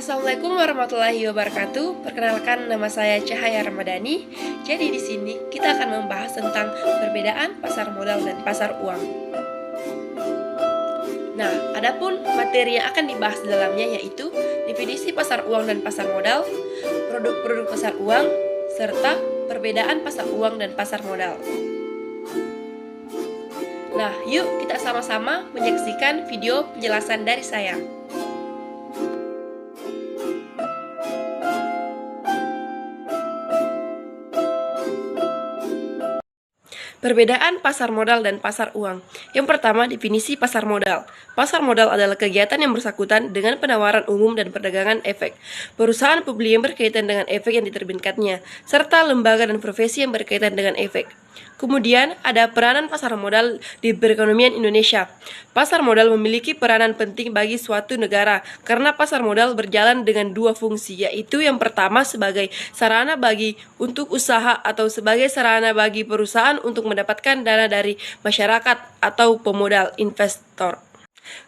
Assalamualaikum warahmatullahi wabarakatuh. Perkenalkan, nama saya Cahaya Ramadhani. Jadi di sini kita akan membahas tentang perbedaan pasar modal dan pasar uang. Nah, adapun materi yang akan dibahas di dalamnya yaitu definisi pasar uang dan pasar modal, produk-produk pasar uang, serta perbedaan pasar uang dan pasar modal. Nah, yuk kita sama-sama menyaksikan video penjelasan dari saya. Perbedaan pasar modal dan pasar uang. Yang pertama, definisi pasar modal. Pasar modal adalah kegiatan yang bersangkutan dengan penawaran umum dan perdagangan efek, perusahaan publik yang berkaitan dengan efek yang diterbitkannya, serta lembaga dan profesi yang berkaitan dengan efek. Kemudian, ada peranan pasar modal di perekonomian Indonesia. Pasar modal memiliki peranan penting bagi suatu negara karena pasar modal berjalan dengan dua fungsi, yaitu yang pertama sebagai sarana bagi untuk usaha atau sebagai sarana bagi perusahaan untuk mendapatkan dana dari masyarakat atau pemodal investor.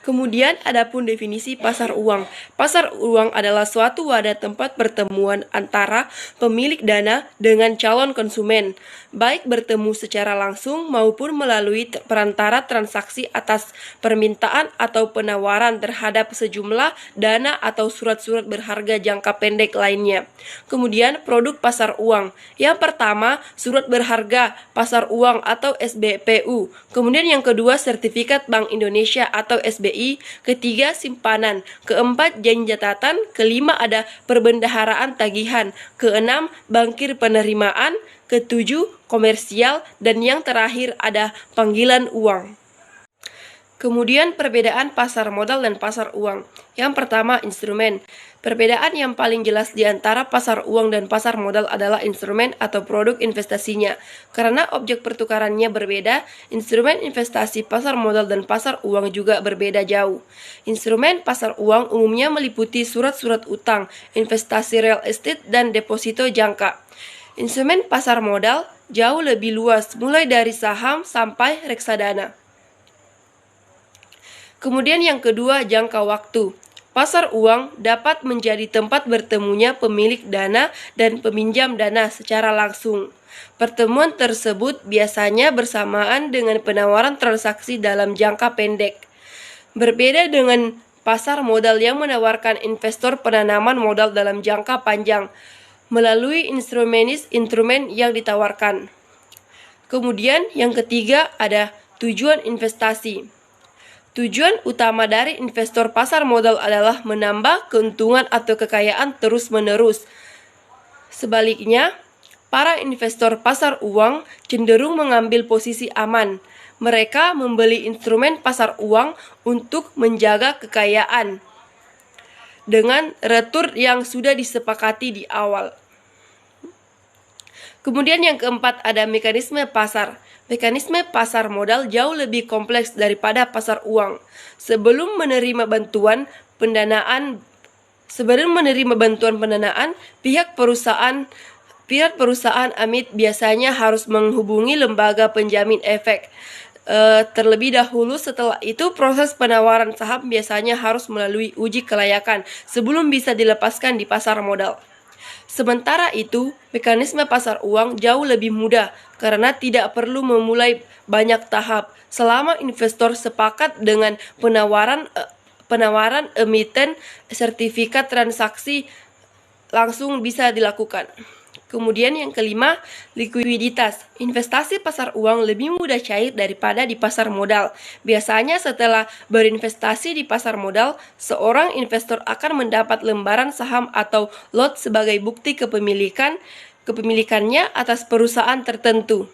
Kemudian adapun definisi pasar uang. Pasar uang adalah suatu wadah tempat pertemuan antara pemilik dana dengan calon konsumen, baik bertemu secara langsung maupun melalui perantara transaksi atas permintaan atau penawaran terhadap sejumlah dana atau surat-surat berharga jangka pendek lainnya. Kemudian produk pasar uang. Yang pertama, surat berharga pasar uang atau SBPU. Kemudian yang kedua, sertifikat Bank Indonesia atau SBI, ketiga simpanan, keempat janji catatan, kelima ada perbendaharaan tagihan, keenam bankir penerimaan, ketujuh komersial, dan yang terakhir ada panggilan uang. Kemudian perbedaan pasar modal dan pasar uang. Yang pertama, instrumen. Perbedaan yang paling jelas di antara pasar uang dan pasar modal adalah instrumen atau produk investasinya. Karena objek pertukarannya berbeda, instrumen investasi pasar modal dan pasar uang juga berbeda jauh. Instrumen pasar uang umumnya meliputi surat-surat utang, investasi real estate, dan deposito jangka. Instrumen pasar modal jauh lebih luas, mulai dari saham sampai reksadana. Kemudian yang kedua, jangka waktu. Pasar uang dapat menjadi tempat bertemunya pemilik dana dan peminjam dana secara langsung. Pertemuan tersebut biasanya bersamaan dengan penawaran transaksi dalam jangka pendek. Berbeda dengan pasar modal yang menawarkan investor penanaman modal dalam jangka panjang melalui instrumen yang ditawarkan. Kemudian yang ketiga ada tujuan investasi. Tujuan utama dari investor pasar modal adalah menambah keuntungan atau kekayaan terus-menerus. Sebaliknya, para investor pasar uang cenderung mengambil posisi aman. Mereka membeli instrumen pasar uang untuk menjaga kekayaan dengan return yang sudah disepakati di awal. Kemudian yang keempat ada mekanisme pasar. Mekanisme pasar modal jauh lebih kompleks daripada pasar uang. Sebelum menerima bantuan pendanaan, pihak perusahaan amit biasanya harus menghubungi lembaga penjamin efek. Terlebih dahulu, setelah itu proses penawaran saham biasanya harus melalui uji kelayakan sebelum bisa dilepaskan di pasar modal. Sementara itu, mekanisme pasar uang jauh lebih mudah karena tidak perlu memulai banyak tahap. Selama investor sepakat dengan penawaran emiten sertifikat transaksi langsung bisa dilakukan. Kemudian yang kelima, likuiditas. Investasi pasar uang lebih mudah cair daripada di pasar modal. Biasanya setelah berinvestasi di pasar modal, seorang investor akan mendapat lembaran saham atau lot sebagai bukti kepemilikannya atas perusahaan tertentu.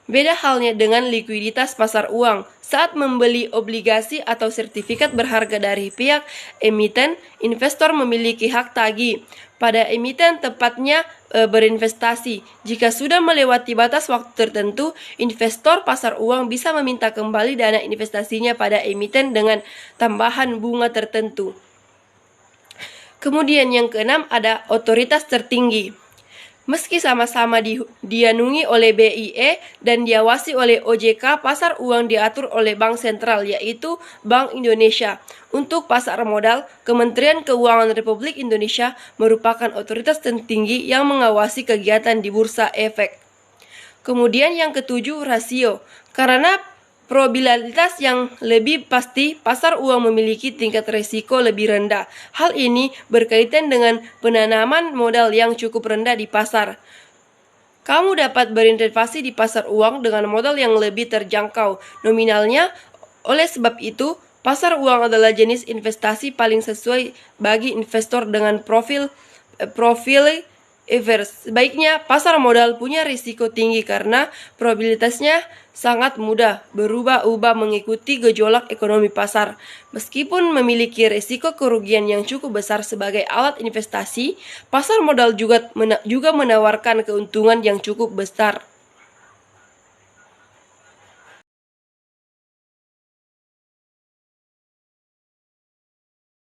Beda halnya dengan likuiditas pasar uang. Saat membeli obligasi atau sertifikat berharga dari pihak emiten, investor memiliki hak tagih pada emiten tepatnya berinvestasi. Jika sudah melewati batas waktu tertentu, investor pasar uang bisa meminta kembali dana investasinya pada emiten dengan tambahan bunga tertentu. Kemudian yang keenam ada otoritas tertinggi. Meski sama-sama dianungi oleh BIE dan diawasi oleh OJK, pasar uang diatur oleh Bank Sentral, yaitu Bank Indonesia. Untuk pasar modal, Kementerian Keuangan Republik Indonesia merupakan otoritas tertinggi yang mengawasi kegiatan di Bursa Efek. Kemudian yang ketujuh, rasio. Karena probabilitas yang lebih pasti, pasar uang memiliki tingkat risiko lebih rendah. Hal ini berkaitan dengan penanaman modal yang cukup rendah di pasar. Kamu dapat berinvestasi di pasar uang dengan modal yang lebih terjangkau nominalnya. Oleh sebab itu, pasar uang adalah jenis investasi paling sesuai bagi investor dengan profil Sebaiknya pasar modal punya risiko tinggi karena probabilitasnya sangat mudah berubah-ubah mengikuti gejolak ekonomi pasar. Meskipun memiliki risiko kerugian yang cukup besar sebagai alat investasi, pasar modal juga menawarkan keuntungan yang cukup besar.